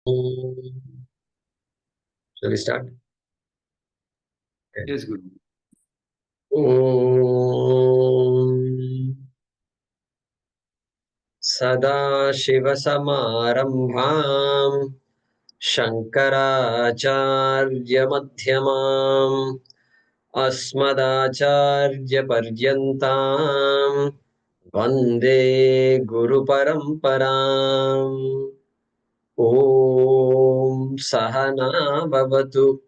Shall we start? Okay. Yes, Guru. Om Sadashivasamaramбхам Shankaracharya-madhyamam Asmadacharya-paryantam Vande Guru-paramparam. Om Sahana Bhavatu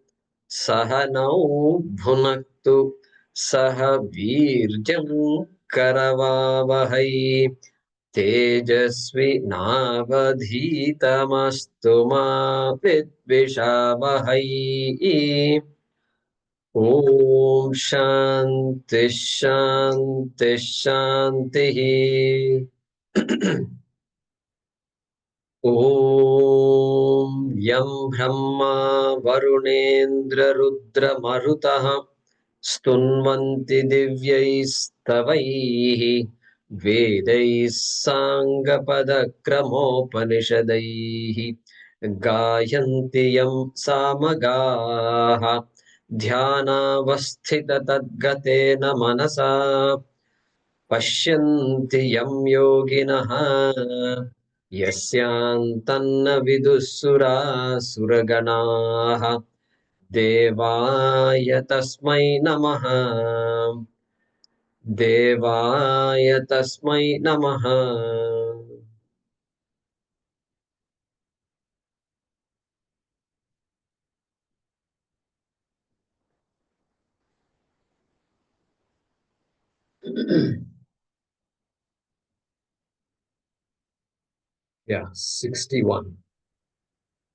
Sahanau Bhunaktu Saha Virjam Karavavahai Tejasvi Navadhitamastu Ma Vidvishavahai. Om Shanti Shanti Shanti. Om Yam Brahma Varunendra Rudra Marutah Stunvanti Divyaistavaihi Vedais Sangapadakramopaniषदैहि Gayanti Yam Samagaha Dhyanavasthita-tadgatena Manasa Pashyanti Yam Yoginaha Yasyantanna Vidusura-suraganaha Devaya Tasmai Namaha Devaya Tasmai Namaha. Yeah, 61.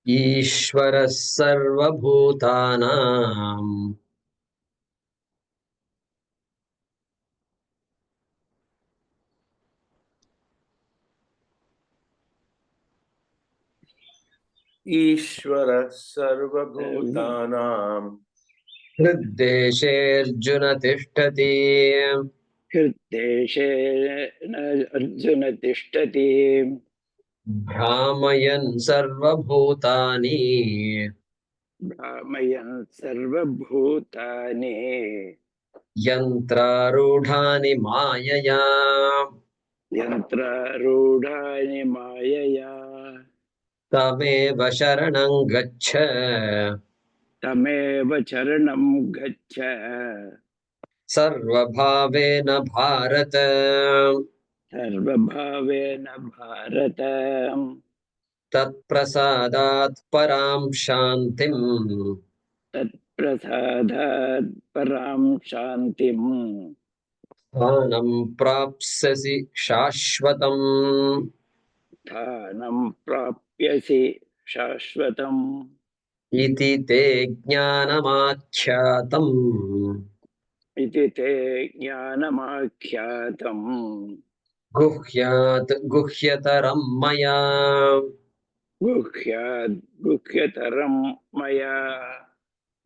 Ishvara Sarvabhutanam Ishvara Sarvabhutanam Hriddeshe Tishtati हृद्देशेन Arjun तिष्ठति Brahmayan Sarvabhutani भ्रामयन् सर्वभूतानि Yantrarudhani Mayaya यन्त्रारूढानि मायया Tameva Sharanam Gaccha तमेव शरणं गच्छ Sarvabhavena Bharata सर्वभावेन Bharat Tatprasadat Param Shantim तत्प्रसादात् परां शान्तिम् Sthanam Prapsasi Shashvatam स्थानं प्राप्यसि शाश्वतम् Iti Te Jnanamakhyatam इति ते ज्ञानमाख्यातम् Guhyat Guhyataram Maya गुह्यतरं मया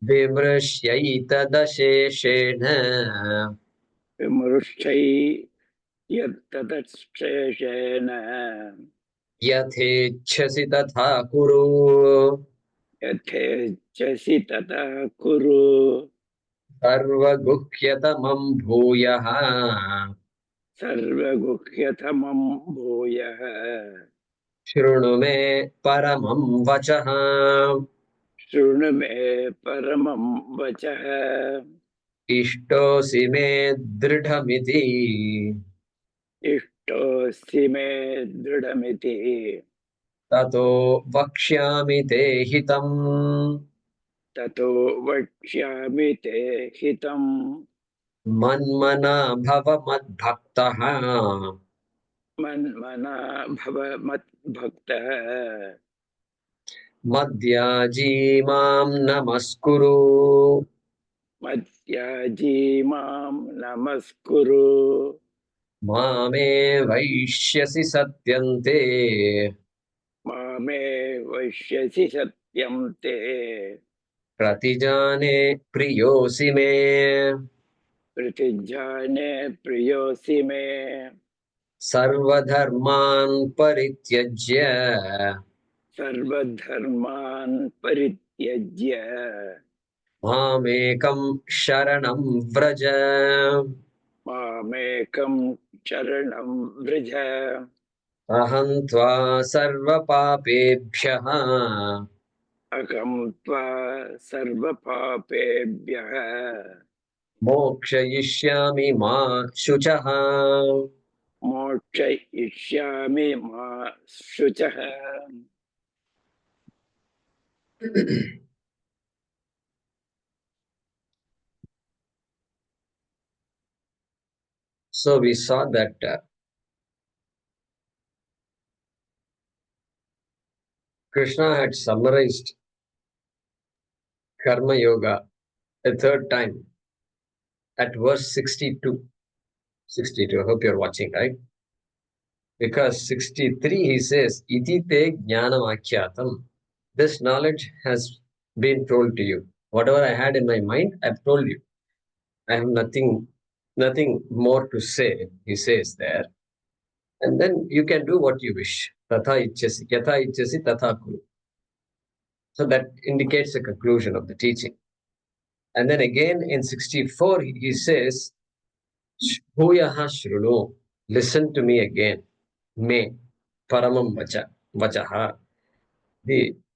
Vimrishyaitadasheshena विमृष्टै यत्ततश्शेषेण Yathechasi Tatha Kuru यथेच्छसि तथा कुरु Sarvaguhyatamam Bhuyaha सर्वगुह्यतमं भूयः Shrunu me Paramam Vachaha शृणु मे परमं वचः Ishtosi me Dridhamiti इष्टोऽसि मे दृढमिति Tato Vakshyami Te Hitam ततो वक्ष्यामि ते हितम् Manmana Bhava Madbhaktaha मन्मना भव मद्भक्तः Madhyaji Mam Namaskuru मद्याजी मां नमस्कुरु Mame Vaishyasi Satyante मामे वैश्यसि सत्यं ते Pratijane Priyosi me प्रतिजाने प्रियोऽसि मे Sarvadharman Parityajya सर्वधर्मान् परित्यज्य मामेकं शरणं व्रज मामेकं शरणं व्रज अहं त्वा सर्वपापेभ्यः अहं त्वा सर्वपापेभ्यः मोक्षयिष्यामि मा शुचः. मोक्षयिष्यामि मा शुचः. So we saw that Krishna had summarized Karma Yoga a third time at verse 62. 62. I hope you're watching, right? Because 63 he says, Iti te jnanam akhyatam. This knowledge has been told to you. Whatever I had in my mind, I've told you. I have nothing more to say, he says there. And then you can do what you wish. Tatha ichchasi, yatha ichchasi, tatha kuru. So that indicates the conclusion of the teaching. And then again in 64, he says, Bhuyaha shruno, listen to me again. Me, paramam vachaha.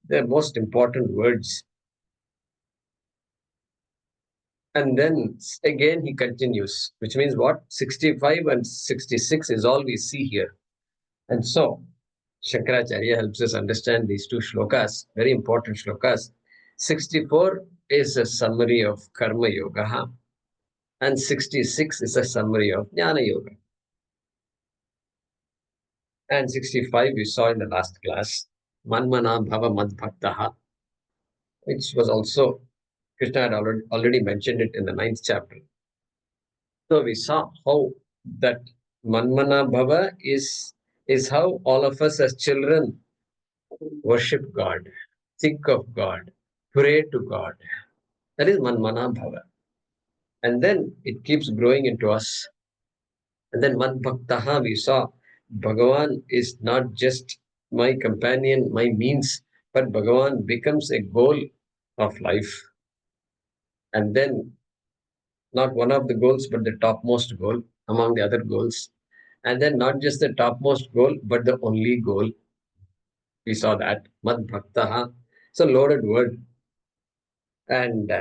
The most important words. And then again he continues, which means what? 65 and 66 is all we see here. And so Shankaracharya helps us understand these two shlokas, very important shlokas. 64 is a summary of Karma Yoga, and 66 is a summary of Jnana Yoga. And 65 we saw in the last class, Manmana Bhava Mad Bhaktaha, which was also, Krishna had already mentioned it in the 9th chapter. So we saw how that Manmana Bhava is how all of us as children worship God, think of God, pray to God. That is Manmana Bhava. And then it keeps growing into us. And then Mad Bhaktaha, we saw Bhagavan is not just my companion, my means, but Bhagavan becomes a goal of life. And then not one of the goals, but the topmost goal among the other goals. And then not just the topmost goal, but the only goal. We saw that. Mad Bhaktaha. It's a loaded word. And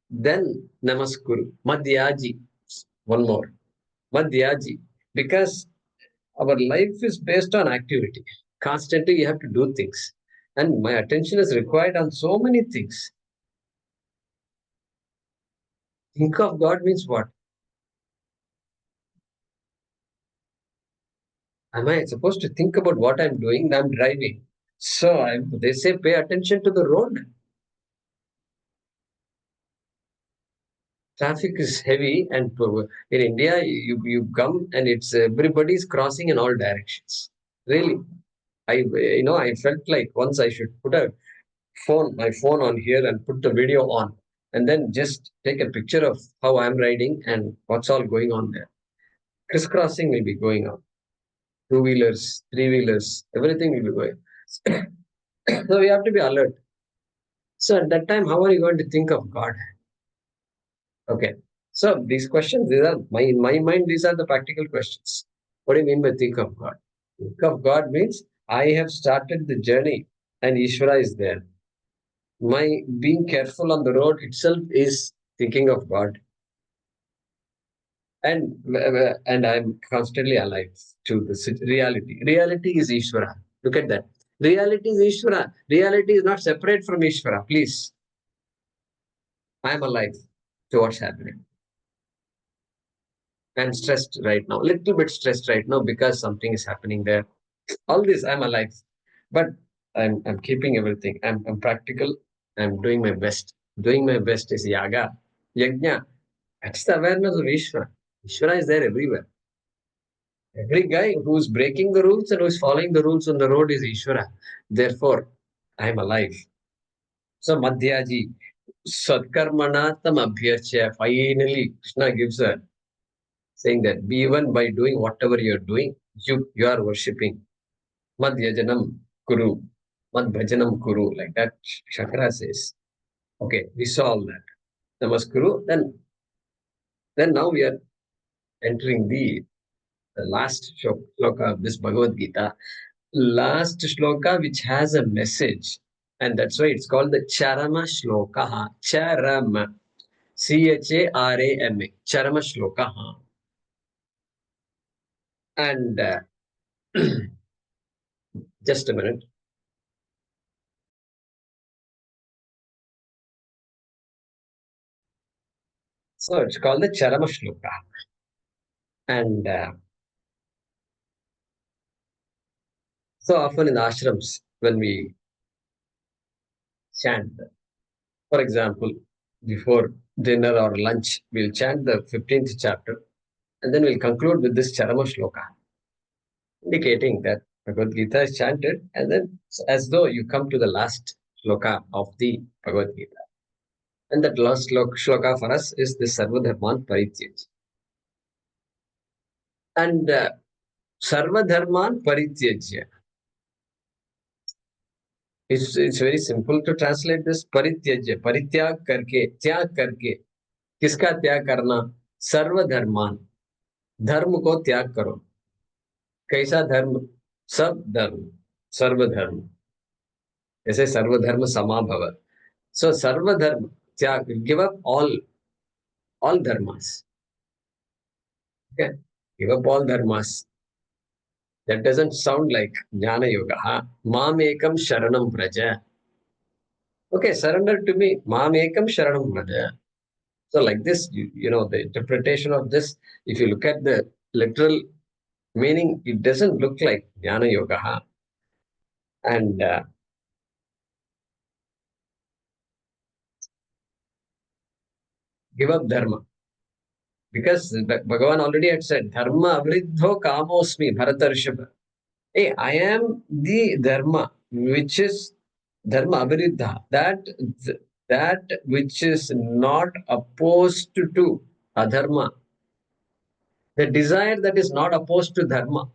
then Namaskuru. Madhyaji. One more. Madhyaji. Because our life is based on activity. Constantly you have to do things. And my attention is required on so many things. Think of God means what? Am I supposed to think about what I'm doing? I'm driving. So they say pay attention to the road. Traffic is heavy, and in India, you come and it's everybody's crossing in all directions. Really, I felt like once I should put my phone on here and put the video on, and then just take a picture of how I'm riding and what's all going on there. Crisscrossing will be going on. Two-wheelers, three-wheelers, everything will be going. So we have to be alert. So at that time, how are you going to think of God? Okay. So these questions, these are in my mind, these are the practical questions. What do you mean by think of God? Think of God means I have started the journey and Ishvara is there. My being careful on the road itself is thinking of God. And I'm constantly alive to this reality. Reality is Ishvara. Look at that. Reality is Ishvara. Reality is not separate from Ishvara. Please. I'm alive to what's happening. I'm stressed right now, little bit stressed right now because something is happening there. All this, I'm alive, but I'm keeping everything. I'm practical. I'm doing my best. Doing my best is yaga, yajna. That's the awareness of Ishvara. Ishvara is there everywhere. Every guy who's breaking the rules and who's following the rules on the road is Ishvara. Therefore, I'm alive. So Madhyaji, Satkarmana tam abhyarchya. Finally, Krishna gives a saying that even by doing whatever you're doing, you are worshipping. Madhyajanam Kuru. Mad bhajanam kuru, like that Shakara says. Okay, we saw all that. Namaskuru. Then now we are entering the last shloka of this Bhagavad Gita. Last shloka which has a message. And that's why it's called the Charama Shloka. Charama. Charama. Charama Shloka. And just a minute. So it's called the Charama Shloka. And so often in the ashrams, when we chant, for example, before dinner or lunch, we'll chant the 15th chapter and then we'll conclude with this Charama Shloka, indicating that Bhagavad Gita is chanted and then as though you come to the last shloka of the Bhagavad Gita. And that last shloka for us is the Sarvadharman Parityaj. And Sarvadharman Parityajya. It's very simple to translate this. Parityajya, परित्याग करके, त्याग करके, किसका त्याग करना? सर्वधर्मान, धर्म को त्याग करो. कैसा धर्म? सब धर्म, सर्वधर्म. ऐसे सर्वधर्म समाभव. So सर्वधर्म त्याग, give up all dharmas. Okay, give up all dharmas. That doesn't sound like Jnana Yoga. Mam ekam sharanam vraja. Okay, surrender to me. Mam ekam sharanam vraja. So like this, you know, the interpretation of this, if you look at the literal meaning, it doesn't look like Jnana Yoga. And give up dharma. Because Bhagavan already had said, Dharma avriddho kamosmi bharatarshava. Hey, I am the dharma, which is dharma avriddha, that which is not opposed to adharma. The desire that is not opposed to dharma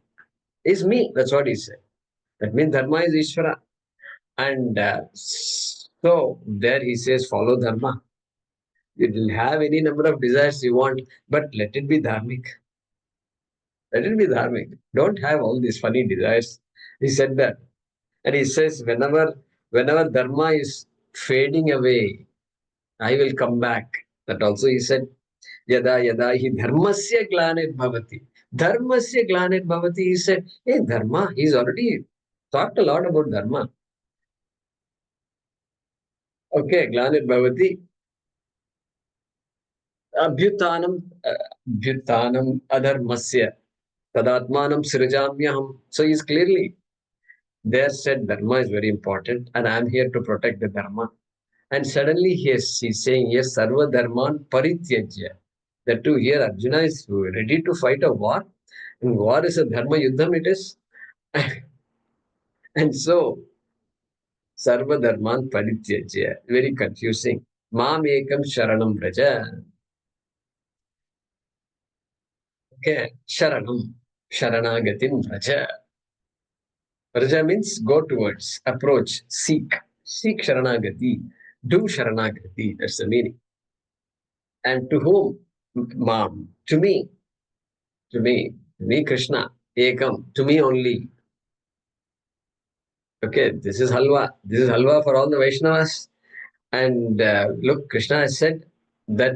is me. That's what he said. That means dharma is Ishvara. And so there he says, follow dharma. You will have any number of desires you want, but let it be dharmic. Let it be dharmic. Don't have all these funny desires. He said that. And he says, whenever dharma is fading away, I will come back. That also he said, yada yada hi dharmasya glanir bhavati. Dharmasya glanir bhavati. He said, hey, dharma, he's already talked a lot about dharma. Okay, glanir bhavati. Abhyutanam adharmasya. Tadatmanam srijamyaham. So he's clearly there said dharma is very important and I'm here to protect the dharma. And suddenly he's saying, yes, sarva dharman parityajya. That too, here Arjuna is ready to fight a war. And war is a dharma yuddham it is. And so, sarva dharman parityajya. Very confusing. Mam ekam sharanam vraja. Okay, sharanam. Sharanagatim vraja. Vraja means go towards, approach, seek. Seek sharanagati. Do sharanagati. That's the meaning. And to whom? Mam. To me. To me, Krishna, Ekam, to me only. Okay, this is halwa. This is halwa for all the Vaishnavas. And look, Krishna has said that,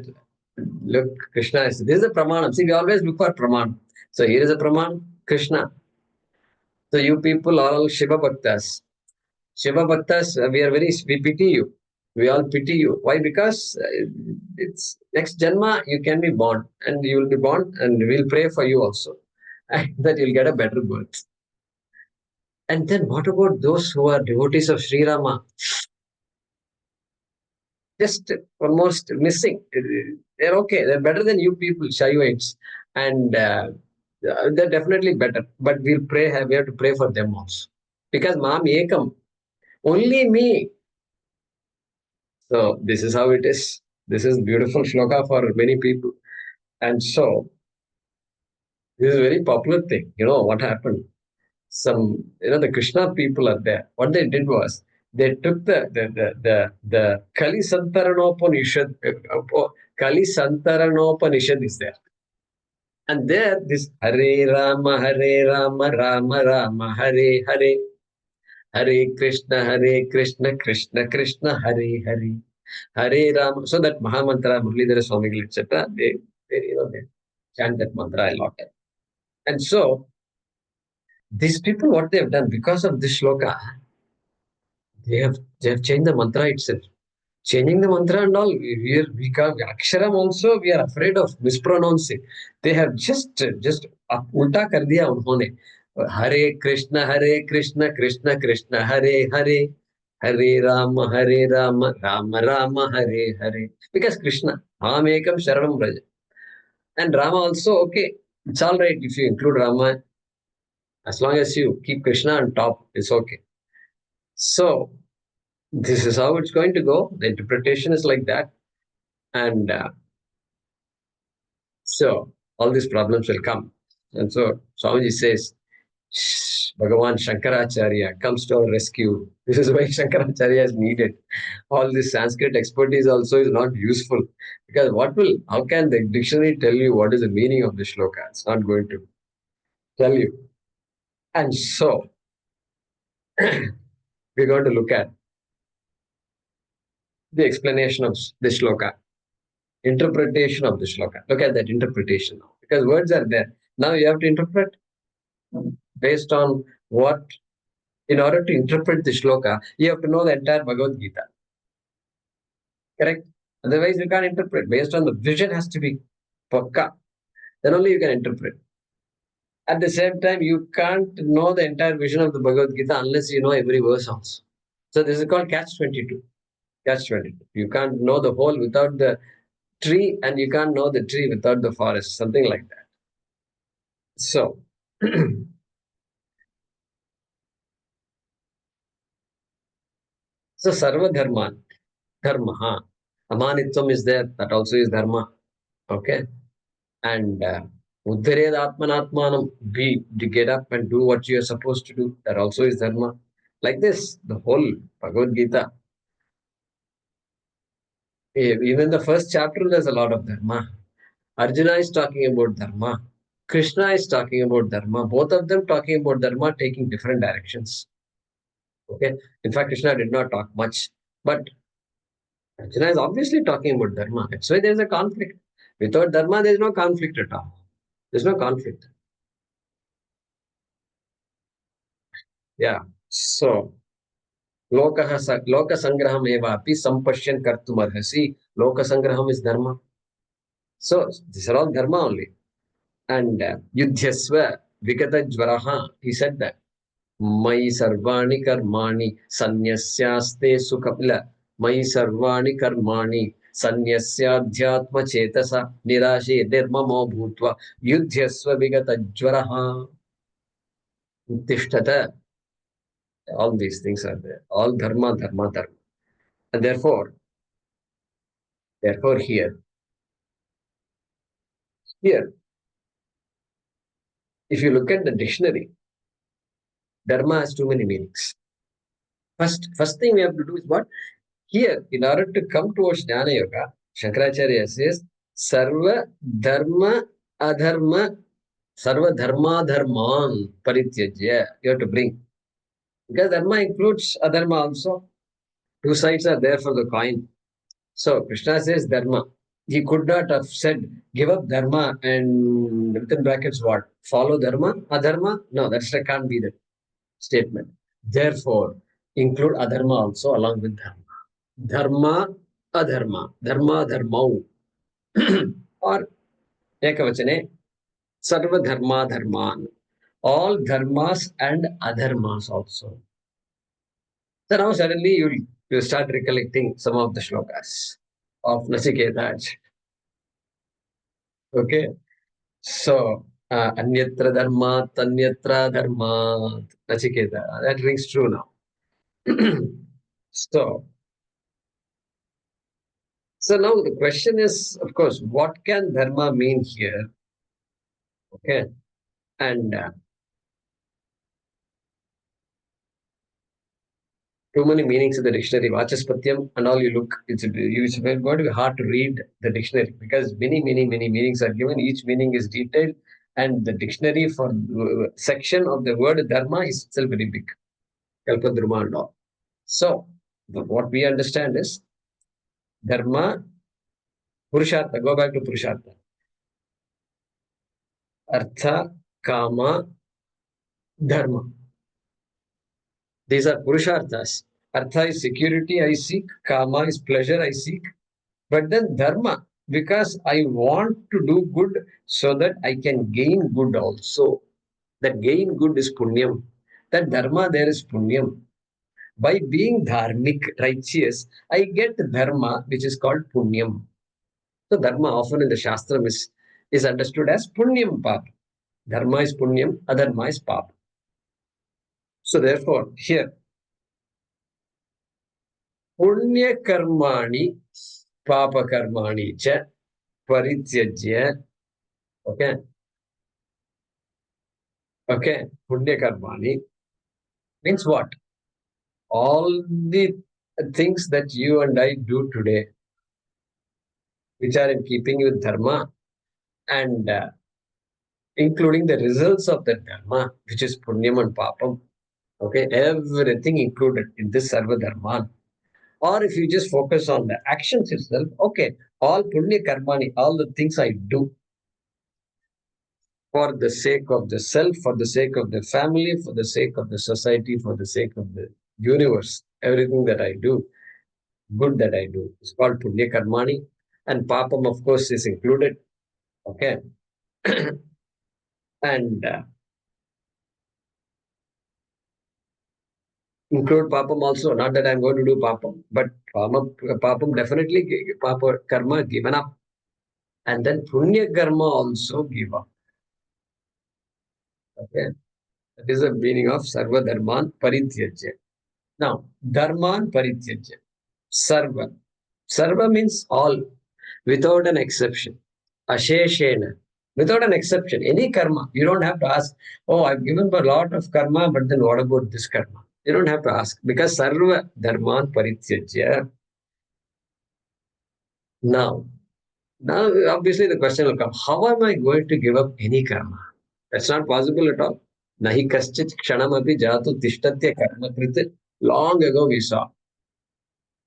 this is a pramanam. See, we always look for pramanam. So here is a pramanam, Krishna. So you people are all Shiva Bhaktas. Shiva Bhaktas, we pity you. We all pity you. Why? Because it's next Janma, you can be born. And you will be born and we'll pray for you also. And that you'll get a better birth. And then what about those who are devotees of Sri Rama? Just almost missing. They're okay. They're better than you people, Shaivites. And they're definitely better. But we have to pray for them also. Because Mam Ekam, only me. So this is how it is. This is beautiful shloka for many people. And so, this is a very popular thing. You know what happened? the Krishna people are there. What they did was they took the Kali Santaranopanishad. Kali Santaranopanishad is there. And there, this Hare Rama, Rama Rama, Hare Hare, Hare Krishna, Krishna Krishna, Hare Hare, Hare Rama. So that Mahamantra, Muralidhara Swamigal, etc., they chant that mantra a lot. And so, these people, what they have done, because of this shloka, they have changed the mantra itself. Changing the mantra and all, we can't, Aksharam also, we are afraid of mispronouncing. They have just ulta kar diya unhone. Hare Krishna, Krishna Krishna, Hare Hare, Hare Rama, Rama Rama, Hare Hare. Because Krishna, Ham Ekam Sharanam Braja. And Rama also, okay, it's all right if you include Rama, as long as you keep Krishna on top, it's okay. So, this is how it's going to go. The interpretation is like that. And so all these problems will come. And so Swamiji says, Bhagavan Shankaracharya comes to our rescue. This is why Shankaracharya is needed. All this Sanskrit expertise also is not useful. Because how can the dictionary tell you what is the meaning of the shloka? It's not going to tell you. And so we're going to look at the explanation of the shloka. Interpretation of the shloka. Look at that interpretation now. Because words are there. Now you have to interpret based on what, in order to interpret the shloka, you have to know the entire Bhagavad Gita. Correct? Otherwise, you can't interpret. Based on the vision has to be pakka. Then only you can interpret. At the same time, you can't know the entire vision of the Bhagavad Gita unless you know every verse also. So this is called catch-22. Catch-22. You can't know the whole without the tree, and you can't know the tree without the forest. Something like that. So, so Sarva Dharma, Amanitvam is there, that also is Dharma. Okay. And Uddared Atmanatmanam, get up and do what you are supposed to do. That also is Dharma. Like this, the whole Bhagavad Gita. Even the first chapter, there's a lot of Dharma. Arjuna is talking about Dharma. Krishna is talking about Dharma. Both of them talking about Dharma, taking different directions. Okay. In fact, Krishna did not talk much. But Arjuna is obviously talking about Dharma. That's why there's a conflict. Without Dharma, there's no conflict at all. There's no conflict. Yeah. So, Loka Sangraham Evapi Sampashyan Kartumarhasi. Loka Sangraham is Dharma. So, these are all Dharma only. And Yudhyasva Vikata Jvaraha, he said that. Mai Sarvani Karmani Sanyasyaste Sukapila. Mai Sarvani Karmani Sanyasyadhyatma Chetasa Nirashi Nirmamo Bhutva Yudhyasva Vigata Jvaraha Tishtata. All these things are there. All dharma. And therefore here, if you look at the dictionary, dharma has too many meanings. First thing we have to do is what? Here, in order to come towards Jnana Yoga, Shankaracharya says, Sarva Dharma Adharma, Sarva Dharma Dharman Parityajya. You have to bring. Because dharma includes adharma also. Two sides are there for the coin. So Krishna says dharma. He could not have said, give up dharma and within brackets what? Follow dharma? Adharma? No, that can't be the statement. Therefore, include adharma also along with dharma. Dharma, adharma. Dharma, dharmau. Or ekavachane, sarva dharma, dharman. All dharmas and adharmas also. So now suddenly you start recollecting some of the shlokas of Nasiketa. Okay. So, Anyatra Dharma, Tanyatra Dharma, Nachiketa. That rings true now. so, so now the question is, of course, what can Dharma mean here? Okay. And Too many meanings in the dictionary. Vachaspatyam and all you look, it's going to be hard to read the dictionary because many meanings are given. Each meaning is detailed, and the dictionary for section of the word dharma is still very big. Kalpadruma and all. So, what we understand is dharma, purushartha. Go back to purushartha. Artha, kama, dharma. These are purusharthas. Artha is security I seek, kama is pleasure I seek, but then dharma, because I want to do good so that I can gain good also. That gain good is punyam. That dharma there is punyam. By being dharmic, righteous, I get dharma, which is called punyam. So dharma often in the Shastram is understood as punyam pap. Dharma is punyam, adharma is pap. So therefore, here, punya karmani, papa karmani cha, parityajya, okay, punya karmani means what? All the things that you and I do today, which are in keeping with dharma, and including the results of that dharma, which is punyam and papam, okay, everything included in this sarva dharma. Or if you just focus on the actions itself, okay, all punya karmani, all the things I do for the sake of the self, for the sake of the family, for the sake of the society, for the sake of the universe, everything that I do, good that I do, is called punya karmani. And papam, of course, is included. Okay. And include papam also. Not that I'm going to do papam, but papam definitely, papa karma given up. And then punya karma also give up. Okay. That is the meaning of sarva dharman parityajya. Now, dharman parityajya. Sarva. Sarva means all, without an exception. Asheshena. Without an exception. Any karma. You don't have to ask, oh, I've given a lot of karma, but then what about this karma? You don't have to ask because sarva dharman parityajya. Now, obviously the question will come, how am I going to give up any karma? That's not possible at all. Nahi kaschit kshanamapi jatu tishtatya karma kriti. Long ago we saw,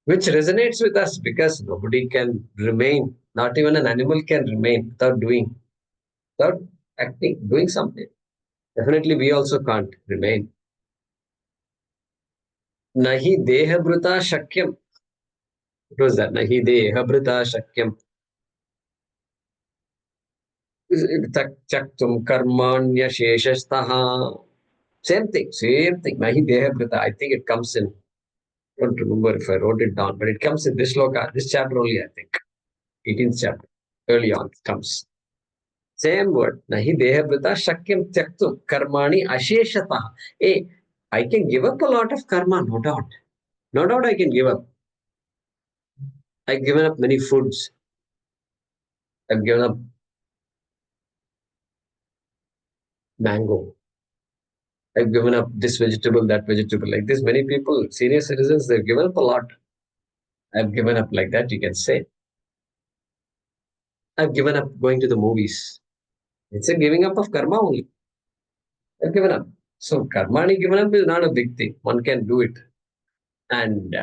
which resonates with us because nobody can remain, not even an animal can remain without acting, doing something. Definitely we also can't remain. Nahi dehabhrita shakyam. What was that? Nahi dehabhrita shakyam. Chaktum karmanya sheshashtaha. Same thing. Nahi dehabhrita. I think it comes in, I don't remember if I wrote it down, but it comes in this shloka, this chapter only, I think. 18th chapter. Early on it comes. Same word. Nahi dehabrita shakyam tyaktum karmani asheshataha. Hey, I can give up a lot of karma, no doubt. No doubt I can give up. I've given up many foods. I've given up mango. I've given up this vegetable, that vegetable. Like this, many people, senior citizens, they've given up a lot. I've given up like that, you can say. I've given up going to the movies. It's a giving up of karma only. I've given up. So karmani given up is not a big thing. One can do it. And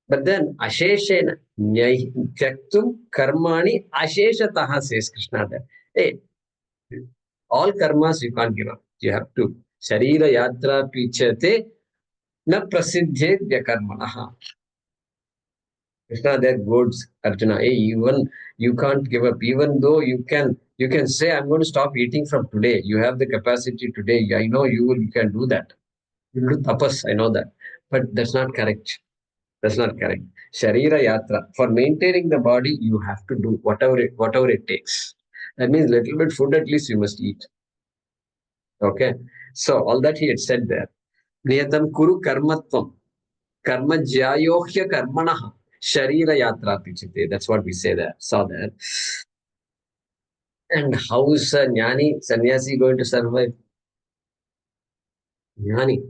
but then asheshena tyaktum karmani asheshataha says Krishna there. Hey, all karmas you can't give up. You have to. Sharira yatra pichate na prasiddhe karmanaha. Krishna there goads Arjuna. Hey, even you can't give up. Even though you can say, I'm going to stop eating from today. You have the capacity today. I know you can do that. You will do tapas, I know that. But that's not correct. That's not correct. Sharira yatra. For maintaining the body, you have to do whatever it takes. That means little bit food at least you must eat. Okay. So all that he had said there. Niyatam kuru karmatvam. Karma jyayohya karmanaha. Sharira yatra pichite. That's what we say there. Saw there. And how is a jnani, sannyasi going to survive? Jnani.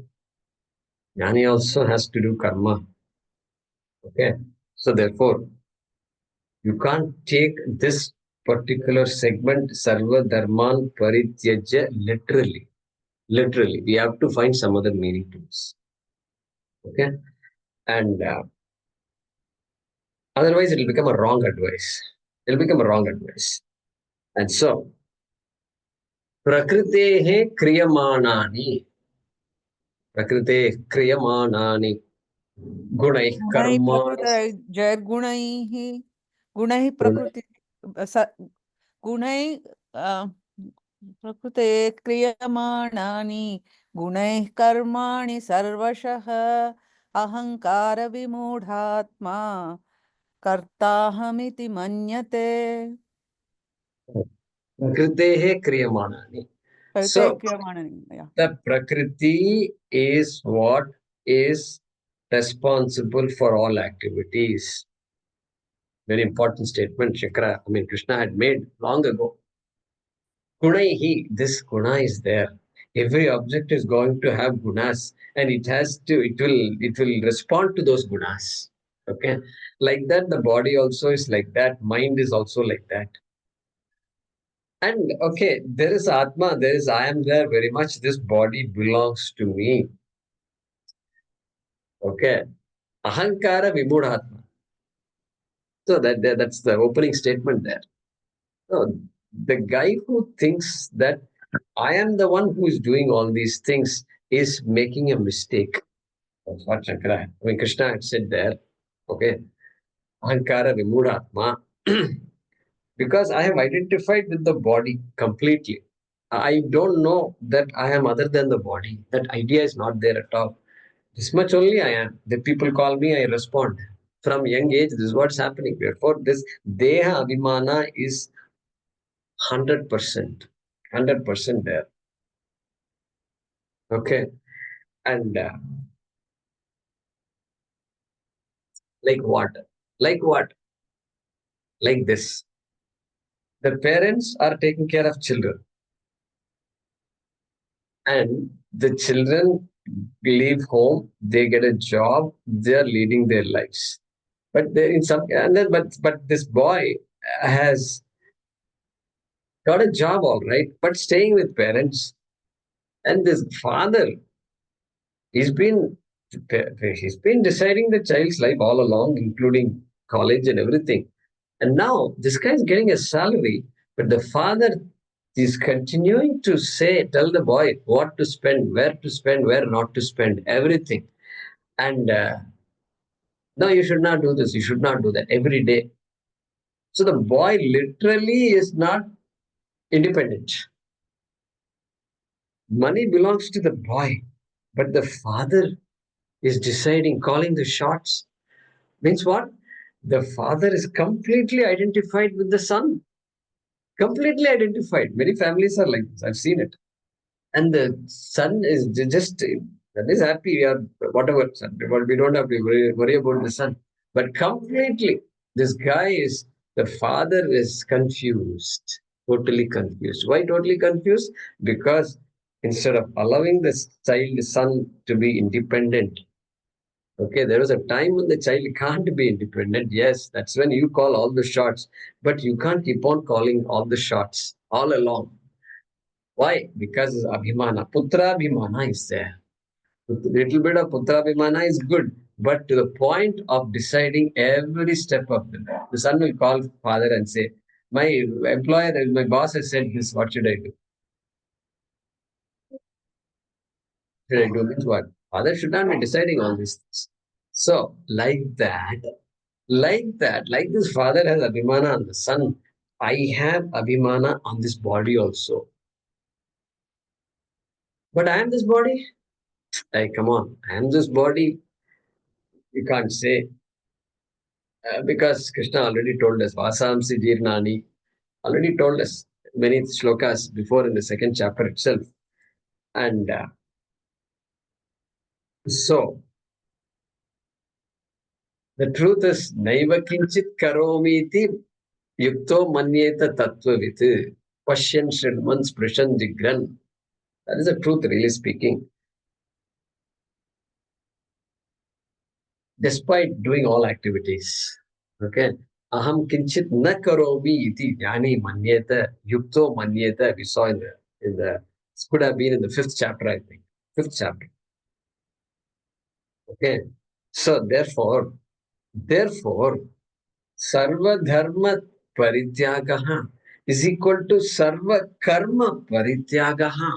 Jnani also has to do karma. Okay. So therefore, you can't take this particular segment, Sarva Dharman Parityajya, literally. Literally. We have to find some other meaning to this. Okay. And otherwise, it will become a wrong advice. It will become a wrong advice. And so, Prakritehe Kriyamanani. Prakrite Kriyamanani. Gunai गुणैः Karmani. प्रकृति जैर्गुणैः गुणैः प्रकृति गुणैः प्रकृते क्रियमाणानि गुणैः कर्माणि सर्वशः अहङ्कार विमूढात्मा कर्ताहमिति मन्यते Prakritehe Kriyamanani. प्रकृते So, क्रियमाणानि the Prakriti is what is responsible for all activities. Very important statement Krishna had made long ago. Gunaihi, this guna is there. Every object is going to have gunas, and it will respond to those gunas. Okay. Like that, the body also is like that, mind is also like that. And okay, there is Atma, there is I am there very much. This body belongs to me. Okay. Ahankara Vimudhatma. So that's the opening statement there. So the guy who thinks that I am the one who is doing all these things is making a mistake. That's what Krishna had said there. Okay. Ahankara Vimudhatma. Because I have identified with the body completely. I don't know that I am other than the body. That idea is not there at all. This much only I am. The people call me, I respond. From young age, this is what's happening. Therefore, this Deha Abhimana is 100%. 100% there. Okay. And like what? Like what? Like this. The parents are taking care of children. And the children leave home, they get a job, they are leading their lives. But they in some and then but this boy has got a job all right, but staying with parents. And this father, he's been he's been deciding the child's life all along, including college and everything. And now this guy is getting a salary, but the father is continuing to tell the boy what to spend, where not to spend, everything. And no, you should not do this, you should not do that every day. So the boy literally is not independent. Money belongs to the boy, but the father is deciding, calling the shots. Means what? The father is completely identified with the son. Completely identified. Many families are like this. I've seen it. And the son is just that is happy. We are whatever son. We don't have to worry about the son. But completely, this guy is the father is confused, totally confused. Why totally confused? Because instead of allowing the child, son, to be independent, okay, there was a time when the child can't be independent. Yes, that's when you call all the shots, but you can't keep on calling all the shots all along. Why? Because Abhimana, Putra Abhimana is there. A little bit of Putra Abhimana is good, but to the point of deciding every step of the son will call father and say, my employer, my boss has said this, what should I do? Should I do means what? Father should not be deciding all these things. So, like this father has Abhimana on the son, I have Abhimana on this body also. But I am this body. Hey, come on, I am this body. You can't say because Krishna already told us, Vasamsi Jirnani, already told us many shlokas before in the second chapter itself. And so, the truth is, Naiva Kinchit Karomiti Yukto Manyeta Tattvavit, Question Shridman Sprishan Jigran. That is the truth, really speaking. despite doing all activities. Okay. Aham kinchit na karomi iti jnani manyeta yukto manyeta. We saw in the could have been in the 5th chapter, I think. 5th chapter. Okay. So therefore, sarva dharma parityagaha is equal to sarva karma parityagaha.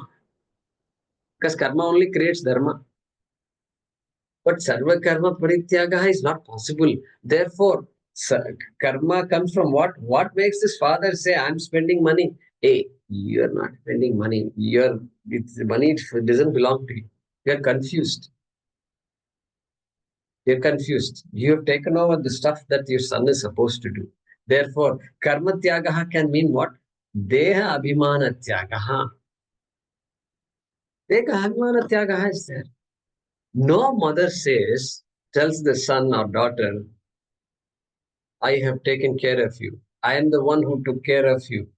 Because karma only creates dharma. But sarva karma parityagaha is not possible. Therefore, karma comes from what? What makes this father say, I'm spending money? Hey, you're not spending money. Money doesn't belong to you. You're confused. You're confused. You have taken over the stuff that your son is supposed to do. Therefore, karma tyagaha can mean what? Deha abhimana tyagaha. Deha abhimana tyagaha is there. No mother tells the son or daughter, I have taken care of you. I am the one who took care of you.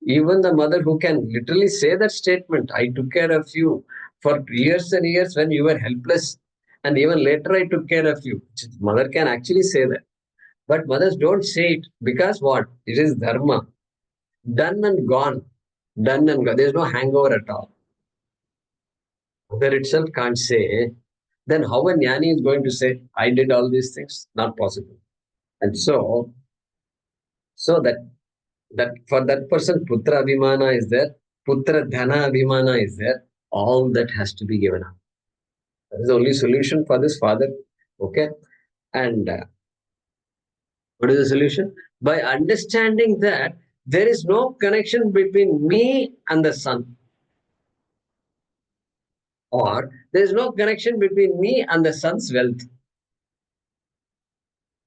Even the mother who can literally say that statement, I took care of you for years and years when you were helpless. And even later I took care of you. Mother can actually say that. But mothers don't say it because what? It is dharma. Done and gone. Done and gone. There's no hangover at all. Mother itself can't say. Then how a jnani is going to say, I did all these things? Not possible. And so that for that person, putra abhimana is there, putra dhana abhimana is there. All that has to be given up. That is the only solution for this father. Okay. And what is the solution? By understanding that there is no connection between me and the son, or there is no connection between me and the son's wealth.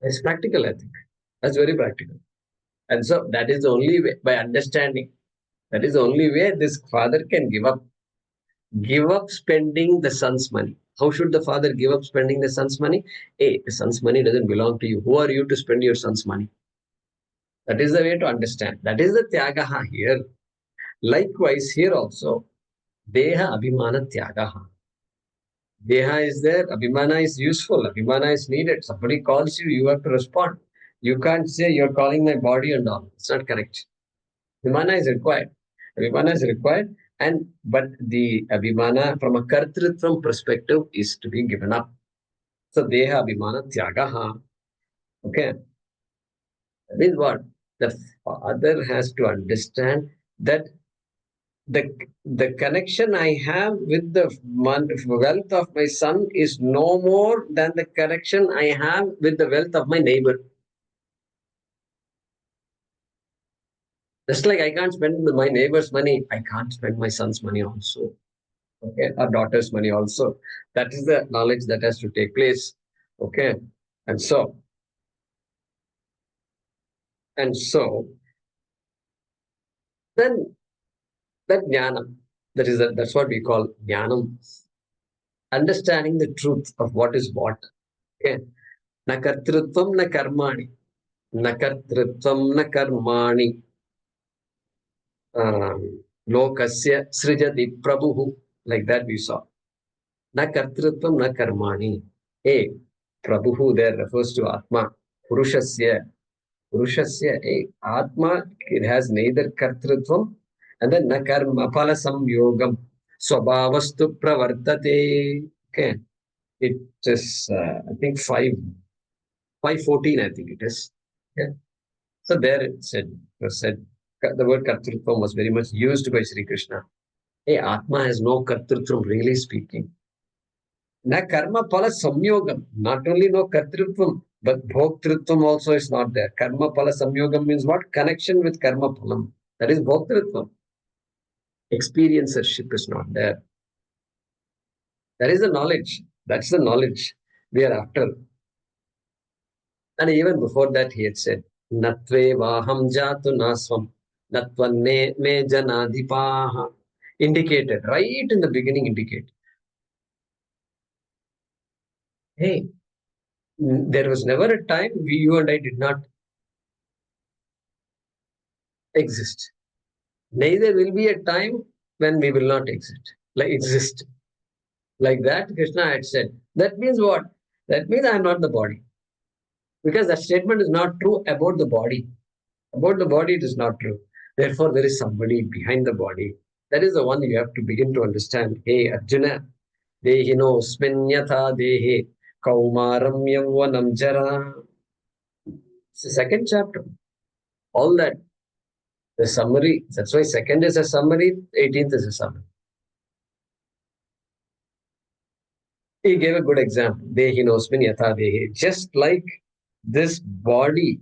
It's practical, I think. That's very practical. And so that is the only way, by understanding, that is the only way this father can give up spending the son's money. How should the father give up spending the son's money? Hey, the son's money doesn't belong to you. Who are you to spend your son's money? That is the way to understand. That is the tyagaha here. Likewise, here also, deha abhimana tyagaha. Deha is there, abhimana is useful, abhimana is needed. Somebody calls you, you have to respond. You can't say you're calling my body and all. It's not correct. Abhimana is required. Abhimana is required, but the abhimana from a kartritvam perspective is to be given up. So deha abhimana tyagaha. Okay. That means what? The father has to understand that the connection I have with the wealth of my son is no more than the connection I have with the wealth of my neighbor. Just like I can't spend my neighbor's money, I can't spend my son's money also. Okay, our daughter's money also. That is the knowledge that has to take place. Okay, and so then that jnana, that's what we call jnanam, understanding the truth of what is what. Okay, na kartrutvam na karmani, na kartrutvam na karmani, lokasya srijati prabhu, like that we saw. Na kartrutvam na karmani. Hey, prabhu there refers to atma, purushasya. Purushasya, Atma, it has neither kartrutvam and then na karma phala samyogam swabhavastu pravartate. Okay. It is, I think, 514, I think it is. Okay. So there it said, the word kartrutvam was very much used by Sri Krishna. Hey, Atma has no kartrutvam, really speaking. Na karma phala samyogam, not only no kartrutvam, but bhoktrutvam also is not there. Karma phala samyogam means what? Connection with karma phalam. That is bhoktrutvam. Experiencership is not there. That is the knowledge. That's the knowledge we are after. And even before that, he had said, Natve vaham jatu nasvam, natvanne me janadhipaha. Indicated, right in the beginning, indicated. Hey, there was never a time you and I did not exist. Neither will be a time when we will not exist. Like that, Krishna had said. That means what? That means I am not the body. Because that statement is not true about the body. About the body, it is not true. Therefore, there is somebody behind the body. That is the one you have to begin to understand. Hey, Arjuna, Dehino Sminyatha Dehe Kaumaram Yavvanam Jara. It's the second chapter. All that. The summary. That's why second is a summary, 18th is a summary. He gave a good example. Dehinosmin yatha dehe. Just like this body,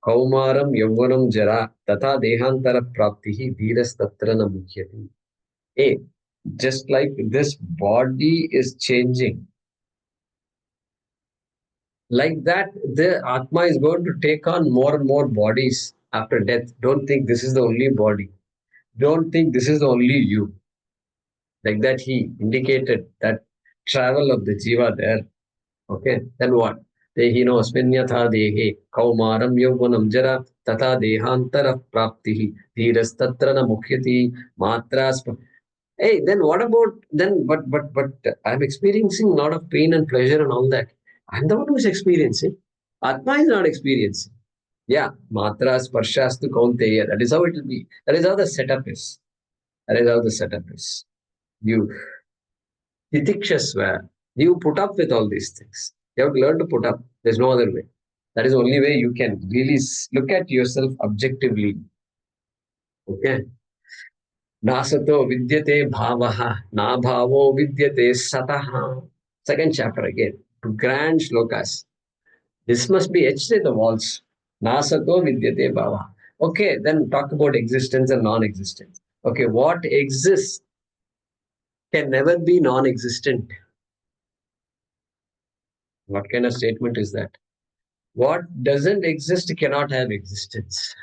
kaumaram yavvanam jara tata dehantara praptihi dhiras tatrana mukhyati. Hey, just like this body is changing, like that, the Atma is going to take on more and more bodies after death. Don't think this is the only body. Don't think this is the only you. Like that, he indicated that travel of the jiva there. Okay, then what? Dehino asminyatha dehe kaumaram yauvanam jara tata dehantara praptihi dhiras tatrana mukhyati matras. Hey, then what about then? But I'm experiencing a lot of pain and pleasure and all that. I'm the one who's experiencing. Atma is not experiencing. Yeah, matras parshastu kaunteya. That is how it will be. That is how the setup is. That is how the setup is. You titikshasva. You put up with all these things. You have to learn to put up. There's no other way. That is the only way you can really look at yourself objectively. Okay. Nasato vidyate bhavaha, na bhavo vidyate sataha. Second chapter again. Grand shlokas. This must be etched in the walls. Nasato vidyate bhavaha. Okay, then talk about existence and non-existence. Okay, what exists can never be non-existent. What kind of statement is that? What doesn't exist cannot have existence.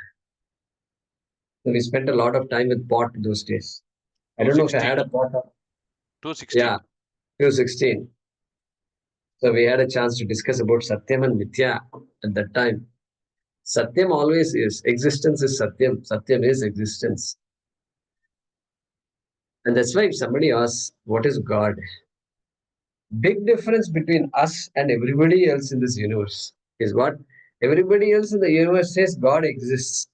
So we spent a lot of time with pot those days. I don't know if I had a pot. 216. Yeah, 216. So we had a chance to discuss about Satyam and Mithya at that time. Satyam always is. Existence is Satyam. Satyam is existence. And that's why if somebody asks, what is God? Big difference between us and everybody else in this universe is what? Everybody else in the universe says God exists.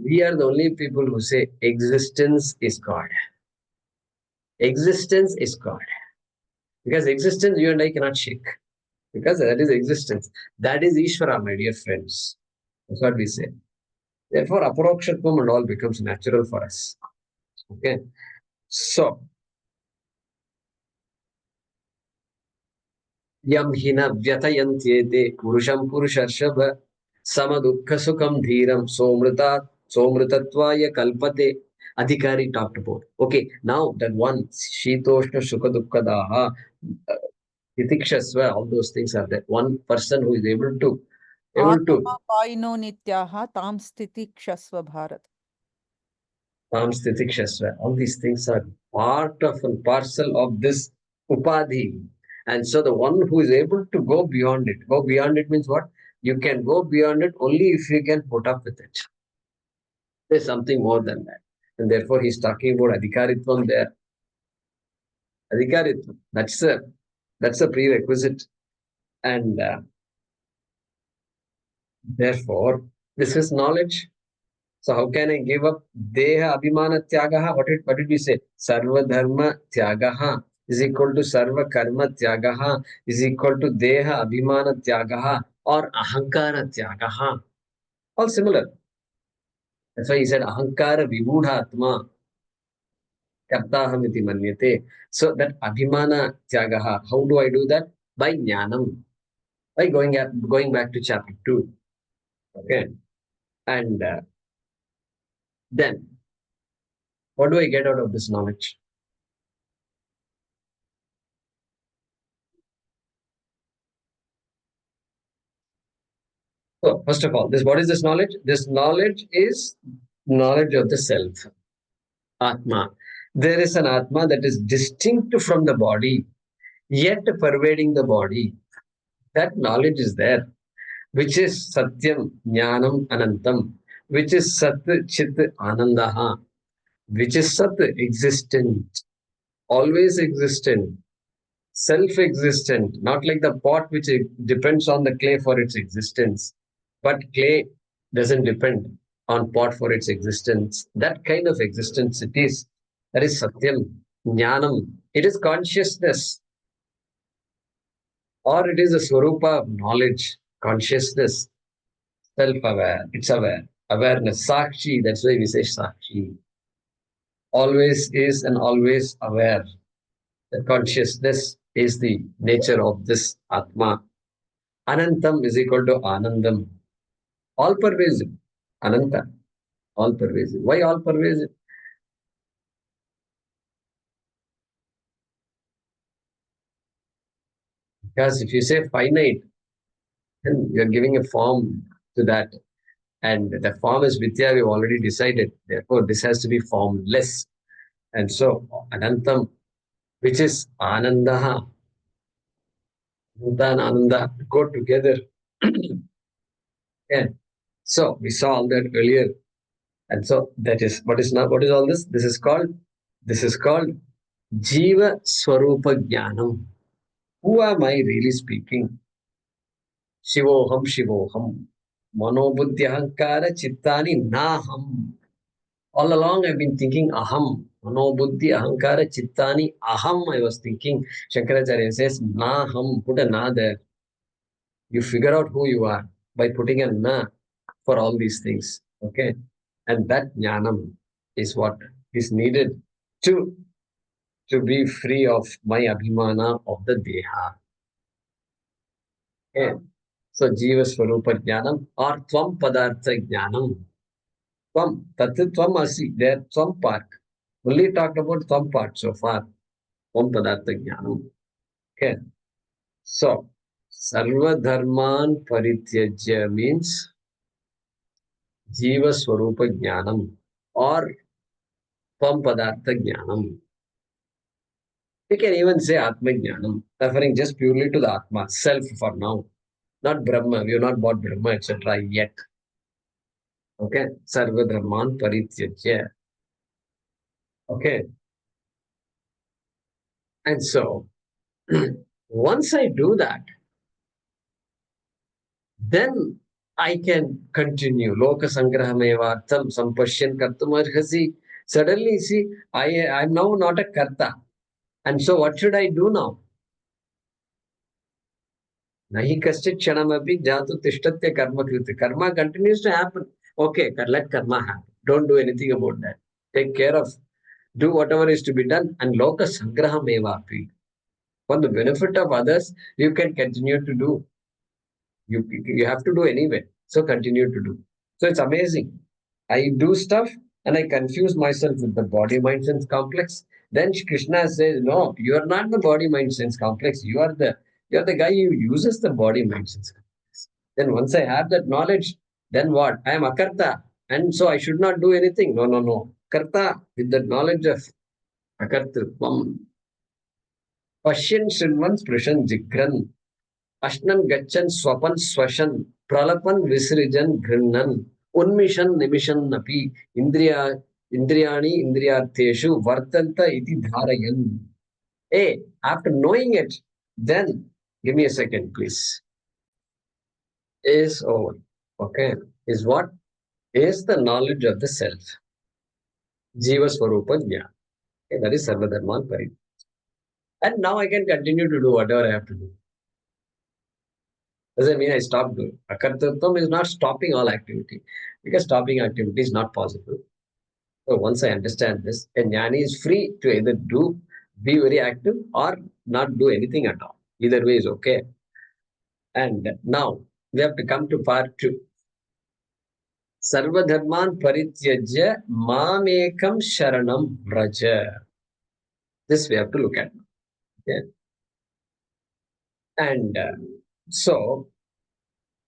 We are the only people who say existence is God. Existence is God. Because existence you and I cannot shake. Because that is existence. That is Ishvara, my dear friends. That's what we say. Therefore, aparokshatvam and all becomes natural for us. Okay. So, yam hina vyatayantyete purusham purusharshava samadukha sukham dhiram somritattvaya kalpate. Adhikari talked about. Okay, now that one, shitoshna sukha dukkadaha, titikshasva, all those things are there. One person who is able to Atma paino nityaha tam sthiti kshasva bharat. All these things are part of and parcel of this upadhi. And so the one who is able to go beyond it means what? You can go beyond it only if you can put up with it. There's something more than that. And therefore he's talking about adhikaritvam there. Adhikaritvam, that's a prerequisite. And therefore, this is knowledge. So how can I give up Deha Abhimana Tyagaha? What did we say? Sarva Dharma Tyagaha is equal to Sarva Karma Tyagaha is equal to Deha Abhimana Tyagaha or Ahankara Tyagaha. All similar. That's why he said Ahankara Vibhudha Kartaham iti manyate. So that Abhimana Tyagaha, how do I do that? By Jnanam. By going back to chapter 2. Okay. And then, what do I get out of this knowledge? So, first of all, what is this knowledge? This knowledge is knowledge of the self, Atma. There is an Atma that is distinct from the body, yet pervading the body. That knowledge is there, which is Satyam, Jnanam, Anantam, which is Sat, Chit, Anandaha, which is Sat, existent, always existent. self-existent, not like the pot which depends on the clay for its existence, but clay doesn't depend on pot for its existence. That kind of existence it is. That is Satyam, Jnanam. It is consciousness, or it is a Swarupa of knowledge, consciousness, self-aware. It's aware. Awareness, Sakshi, that's why we say Sakshi. Always is and always aware. The consciousness is the nature of this Atma. Anantam is equal to Anandam. All pervasive. Ananta. All pervasive. Why all pervasive? Because if you say finite, then you're giving a form to that. And the form is Vidya, we've already decided. Therefore, this has to be formless. And so, Anantam, which is Anandaha, Ananta and Ananda go together. Yeah. So, we saw all that earlier. And so, that is what is now, what is all this? This is called Jiva Swarupa Jnanam. Who am I really speaking? Shivoham, Shivoham. Manobuddhyahankara Chittani Naham. All along I've been thinking Aham. Manobuddhi Ahankara Chittani Aham. I was thinking. Shankaracharya says Naham. Put a Na there. You figure out who you are by putting a Na for all these things. Okay. And that jnanam is what is needed to be free of my abhimana of the deha. Okay. So, Jiva Swarupa Jnanam or Tvam Padartha Jnanam. Tvam, Tat Tvam Asi, there Tvam part. Only talked about Tvam part so far. Tvam Padartha Jnanam. Okay. So, Sarva Dharman Parityajya means Jiva Swarupa Jnanam or Tvam Padartha Jnanam. We can even say Atma Jnanam, referring just purely to the Atma, self for now. Not Brahma. We have not bought Brahma, etc. yet. Okay. Sarva Dharman Parityajya. Okay. And so, once I do that, then I can continue. Loka Sangrahamevartham Sampashyan Kartumarhasi. Suddenly, see, I'm now not a Karta. And so, what should I do now? Nahi kaschit kshanamapi jatu tishtatya karma kriti. Karma continues to happen. Okay, let karma happen. Don't do anything about that. Take care of, do whatever is to be done. And loka sangrahamevapi. For the benefit of others, you can continue to do. You have to do anyway. So continue to do. So it's amazing. I do stuff and I confuse myself with the body, mind, sense complex. Then Krishna says, no, you are not the body, mind, sense complex. You are the guy who uses the body, mind, sense complex. Then once I have that knowledge, then what? I am akarta. And so I should not do anything. No. Karta with the knowledge of akartritvam. Pashyan Shrinvan Sprishan Jigran. Ashnan Gachan Swapan Swashan Pralapan Visrijan Grinnan Unmishan Nimishan Napi Indriyani Indriyartheshu Vartanta Iti Dharayan. Hey, after knowing it, then give me a second, please. Is over. Okay. Is what? Is the knowledge of the self. Jiva Swarupa Jnana. Okay, that is Sarvadharman Parit. And now I can continue to do whatever I have to do. Doesn't mean I stop doing. Akartatvam is not stopping all activity, because stopping activity is not possible. So once I understand this, a jnani is free to either be very active or not do anything at all. Either way is okay. And now we have to come to part 2. Sarva dharman parityajya mamekam sharanam vraja. This we have to look at. Okay. And so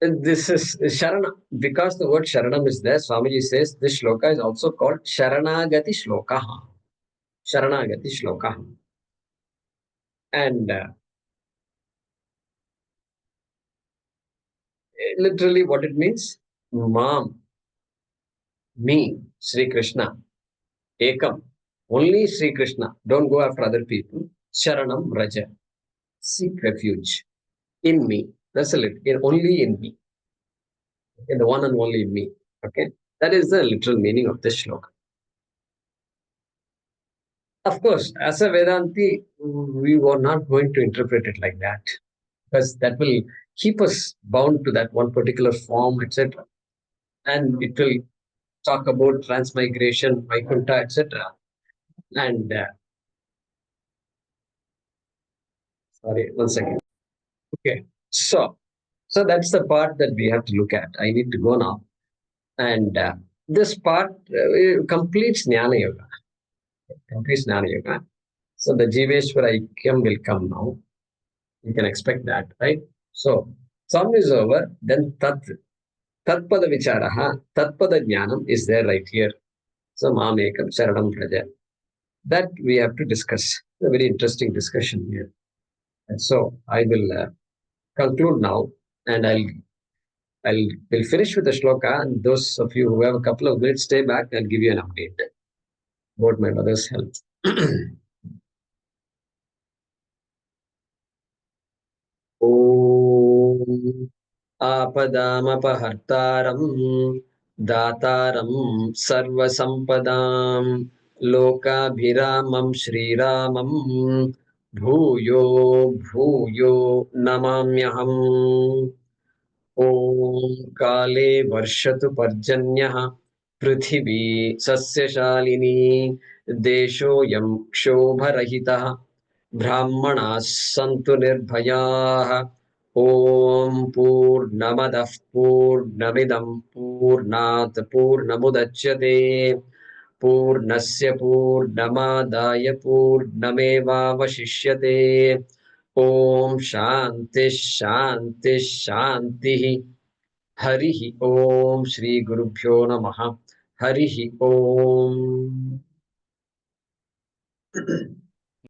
this is Sharana. Because the word Sharanam is there, Swamiji says this shloka is also called Sharanagati Shloka. Sharanagati Shloka. And literally what it means, Mam, me, Sri Krishna, Ekam, only Sri Krishna. Don't go after other people. Sharanam Raja. seek refuge in me. That's only in me, in the one and only me. Okay, that is the literal meaning of this shloka. Of course, as a Vedanti, we were not going to interpret it like that, because that will keep us bound to that one particular form, etc. And it will talk about transmigration, Vaikuntha, etc. And sorry, one second. Okay, so that's the part that we have to look at. I need to go now, and this part completes Jnana Yoga. Completes Jnana Yoga. So the Jiveshwara Aikyam will come now. You can expect that, right? So sum is over. Then Tatpada Vicharaha, Tatpada Jnanam is there right here. So Mamekam Sharanam Praja. That we have to discuss. A very interesting discussion here. And so I will conclude now, and will finish with the shloka. And those of you who have a couple of minutes, stay back. I'll give you an update about my mother's health. Om Apadamapahartaram Dataram Sarvasampadam Lokabhiramam Shriramam Bhuyo Bhuyo Namamyaham. Om Kale Varshatu Parjanyah Prithvi Sasyashalini Deshoyam Kshobarahitah Brahmanas Santu Nirbhayah. Om Purnamadah Purnamidam Purnat Purnamudachyate Purnasya Purnamadaya Purnamevavashishyate. Om Shanti Shanti Shanti. Harihi Om Shri Gurubhyo Namaha. Harihi Om.